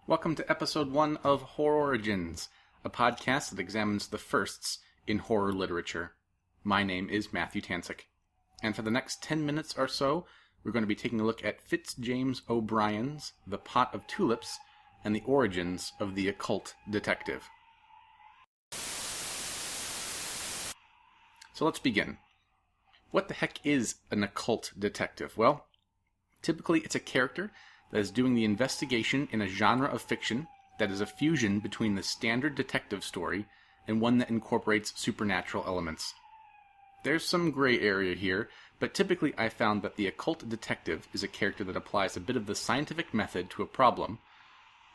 Welcome to episode 1 of Horrorigins, a podcast that examines the firsts in horror literature. My name is Matthew Tancic, and for the next 10 minutes or so, we're going to be taking a look at Fitz James O'Brien's The Pot of Tulips and the origins of the occult detective. So let's begin. What the heck is an occult detective? Well, typically it's a character that is doing the investigation in a genre of fiction that is a fusion between the standard detective story and one that incorporates supernatural elements. There's some gray area here, but typically I found that the occult detective is a character that applies a bit of the scientific method to a problem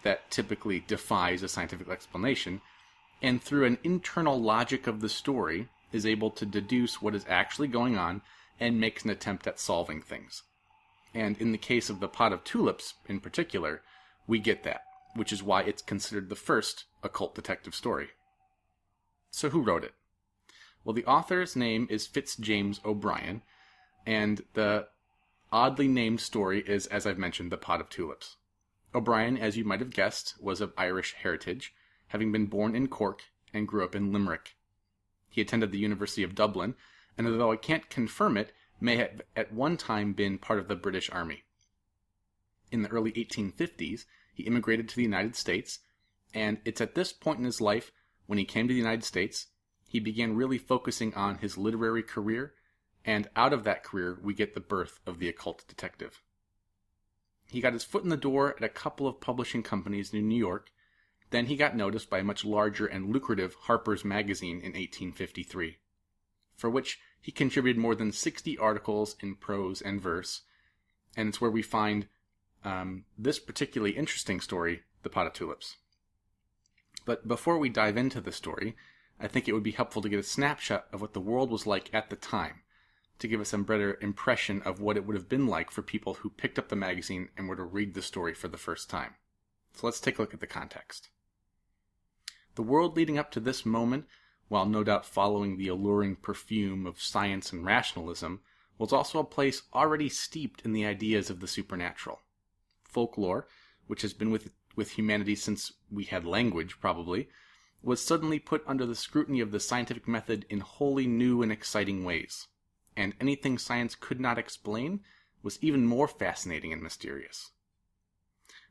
that typically defies a scientific explanation, and through an internal logic of the story is able to deduce what is actually going on and makes an attempt at solving things. And in the case of the Pot of Tulips, in particular, we get that, which is why it's considered the first occult detective story. So who wrote it? Well, the author's name is Fitz James O'Brien, and the oddly named story is, as I've mentioned, the Pot of Tulips. O'Brien, as you might have guessed, was of Irish heritage, having been born in Cork and grew up in Limerick. He attended the University of Dublin, and although I can't confirm it, may have at one time been part of the British Army. In the early 1850s, he immigrated to the United States, and it's at this point in his life, when he came to the United States, he began really focusing on his literary career, and out of that career we get the birth of the occult detective. He got his foot in the door at a couple of publishing companies in New York, then he got noticed by a much larger and lucrative Harper's Magazine in 1853, for which he contributed more than 60 articles in prose and verse, and it's where we find this particularly interesting story, The Pot of Tulips. But before we dive into the story, I think it would be helpful to get a snapshot of what the world was like at the time, to give us a better impression of what it would have been like for people who picked up the magazine and were to read the story for the first time. So let's take a look at the context. The world leading up to this moment, while no doubt following the alluring perfume of science and rationalism, was also a place already steeped in the ideas of the supernatural. Folklore, which has been with humanity since we had language, probably, was suddenly put under the scrutiny of the scientific method in wholly new and exciting ways. And anything science could not explain was even more fascinating and mysterious.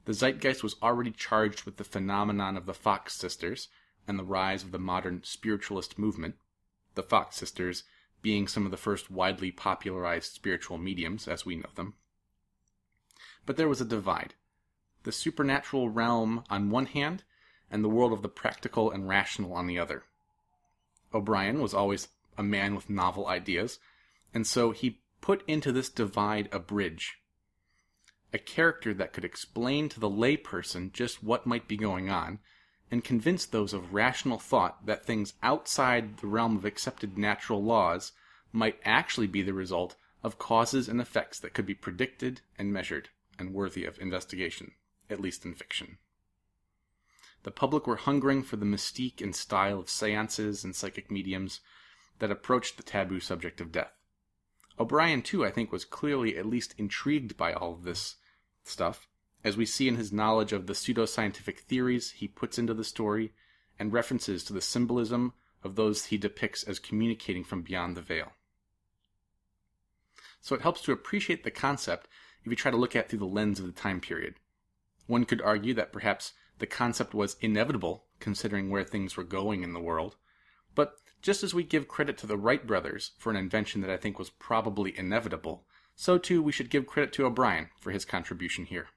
The zeitgeist was already charged with the phenomenon of the Fox sisters, and the rise of the modern spiritualist movement, the Fox sisters being some of the first widely popularized spiritual mediums as we know them. But there was a divide. The supernatural realm on one hand, and the world of the practical and rational on the other. O'Brien was always a man with novel ideas, and so he put into this divide a bridge. A character that could explain to the layperson just what might be going on, and convince those of rational thought that things outside the realm of accepted natural laws might actually be the result of causes and effects that could be predicted and measured, and worthy of investigation, at least in fiction. The public were hungering for the mystique and style of seances and psychic mediums that approached the taboo subject of death. O'Brien, too, I think, was clearly at least intrigued by all of this stuff, as we see in his knowledge of the pseudoscientific theories he puts into the story, and references to the symbolism of those he depicts as communicating from beyond the veil. So it helps to appreciate the concept if you try to look at it through the lens of the time period. One could argue that perhaps the concept was inevitable, considering where things were going in the world, but just as we give credit to the Wright brothers for an invention that I think was probably inevitable, so too we should give credit to O'Brien for his contribution here.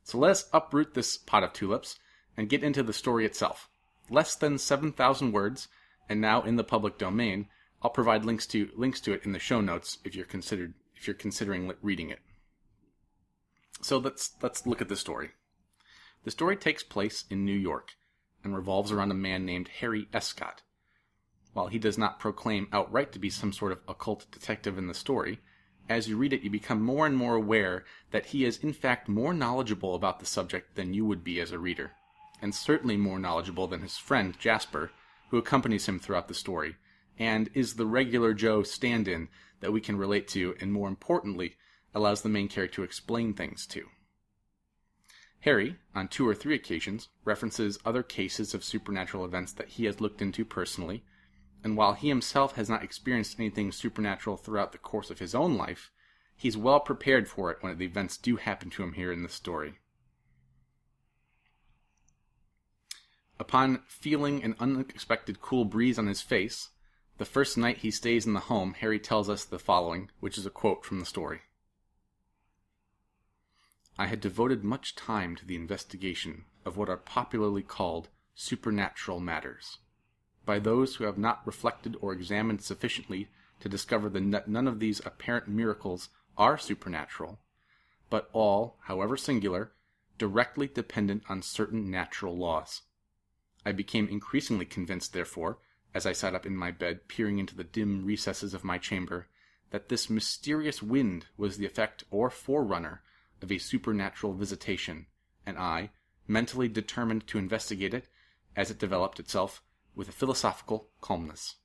So let us uproot this Pot of Tulips and get into the story itself. Less than 7,000 words, and now in the public domain. I'll provide links to it in the show notes if you're considering reading it. So let's look at the story. The story takes place in New York and revolves around a man named Harry Escott. While he does not proclaim outright to be some sort of occult detective in the story, as you read it, you become more and more aware that he is in fact more knowledgeable about the subject than you would be as a reader, and certainly more knowledgeable than his friend Jasper, who accompanies him throughout the story, and is the regular Joe stand-in that we can relate to, and more importantly, allows the main character to explain things to. Harry, on 2 or 3 occasions, references other cases of supernatural events that he has looked into personally, and while he himself has not experienced anything supernatural throughout the course of his own life, he's well prepared for it when the events do happen to him here in this story. Upon feeling an unexpected cool breeze on his face, the first night he stays in the home, Harry tells us the following, which is a quote from the story. I had devoted much time to the investigation of what are popularly called supernatural matters, by those who have not reflected or examined sufficiently to discover that none of these apparent miracles are supernatural, but all, however singular, directly dependent on certain natural laws. I became increasingly convinced, therefore, as I sat up in my bed peering into the dim recesses of my chamber, that this mysterious wind was the effect or forerunner of a supernatural visitation, and I, mentally determined to investigate it as it developed itself with a philosophical calmness.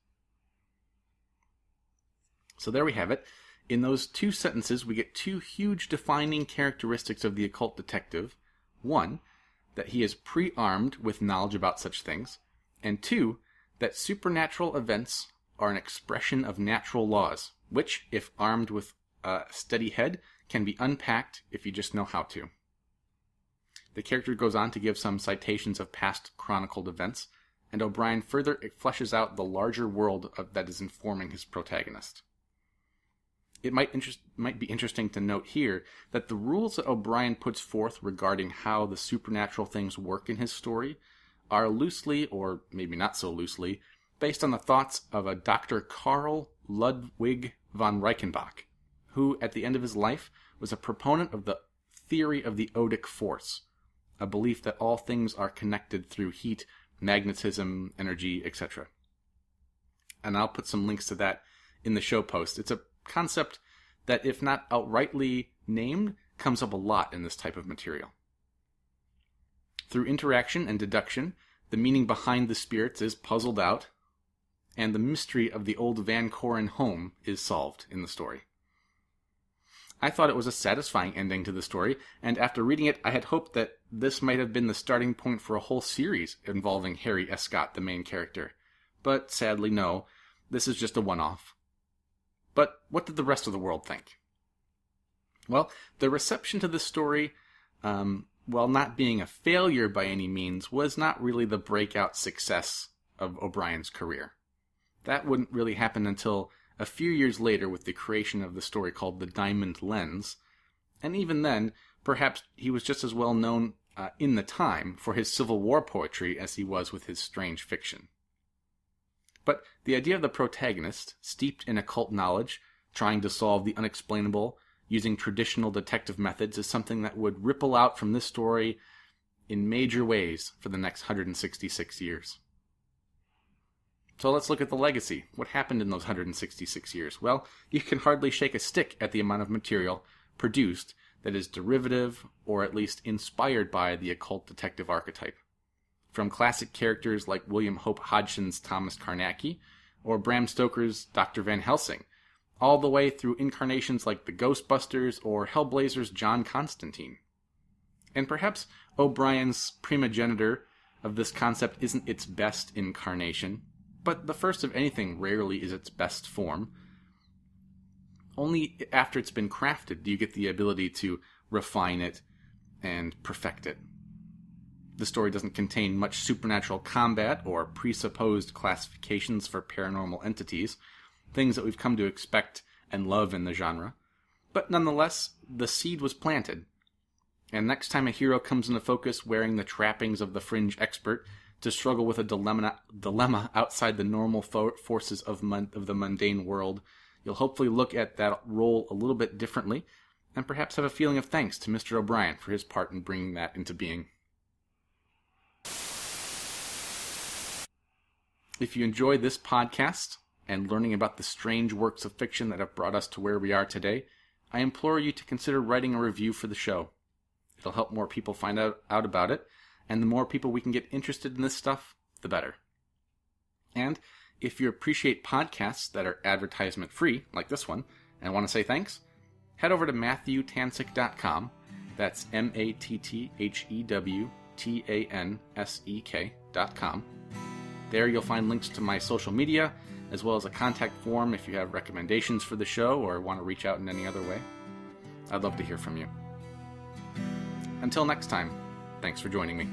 So there we have it. In those 2 sentences, we get 2 huge defining characteristics of the occult detective. 1, that he is pre-armed with knowledge about such things, and 2, that supernatural events are an expression of natural laws, which, if armed with a steady head, can be unpacked if you just know how to. The character goes on to give some citations of past chronicled events, and O'Brien further fleshes out the larger world that is informing his protagonist. It might be interesting to note here that the rules that O'Brien puts forth regarding how the supernatural things work in his story are loosely, or maybe not so loosely, based on the thoughts of a Dr. Karl Ludwig von Reichenbach, who, at the end of his life, was a proponent of the theory of the Odic force, a belief that all things are connected through heat, magnetism, energy, etc. And I'll put some links to that in the show post. It's a concept that, if not outrightly named, comes up a lot in this type of material. Through interaction and deduction, the meaning behind the spirits is puzzled out, and the mystery of the old Van Coren home is solved in the story. I thought it was a satisfying ending to the story, and after reading it, I had hoped that this might have been the starting point for a whole series involving Harry Escott, the main character. But sadly, no. This is just a one-off. But what did the rest of the world think? Well, the reception to this story, while not being a failure by any means, was not really the breakout success of O'Brien's career. That wouldn't really happen until a few years later with the creation of the story called The Diamond Lens, and even then, perhaps he was just as well known in the time for his Civil War poetry as he was with his strange fiction. But the idea of the protagonist, steeped in occult knowledge, trying to solve the unexplainable using traditional detective methods, is something that would ripple out from this story in major ways for the next 166 years. So let's look at the legacy. What happened in those 166 years? Well, you can hardly shake a stick at the amount of material produced that is derivative, or at least inspired by, the occult detective archetype. From classic characters like William Hope Hodgson's Thomas Carnacki, or Bram Stoker's Dr. Van Helsing, all the way through incarnations like the Ghostbusters or Hellblazer's John Constantine. And perhaps O'Brien's primogeniture of this concept isn't its best incarnation, but the first of anything rarely is its best form. Only after it's been crafted do you get the ability to refine it and perfect it. The story doesn't contain much supernatural combat or presupposed classifications for paranormal entities, things that we've come to expect and love in the genre. But nonetheless, the seed was planted. And next time a hero comes into focus wearing the trappings of the fringe expert to struggle with a dilemma outside the normal forces of the mundane world, you'll hopefully look at that role a little bit differently, and perhaps have a feeling of thanks to Mr. O'Brien for his part in bringing that into being. If you enjoy this podcast and learning about the strange works of fiction that have brought us to where we are today, I implore you to consider writing a review for the show. It'll help more people find out about it, and the more people we can get interested in this stuff, the better. And if you appreciate podcasts that are advertisement-free, like this one, and want to say thanks, head over to MatthewTansik.com That's MATTHEWTANSEK.com. There you'll find links to my social media, as well as a contact form if you have recommendations for the show or want to reach out in any other way. I'd love to hear from you. Until next time, thanks for joining me.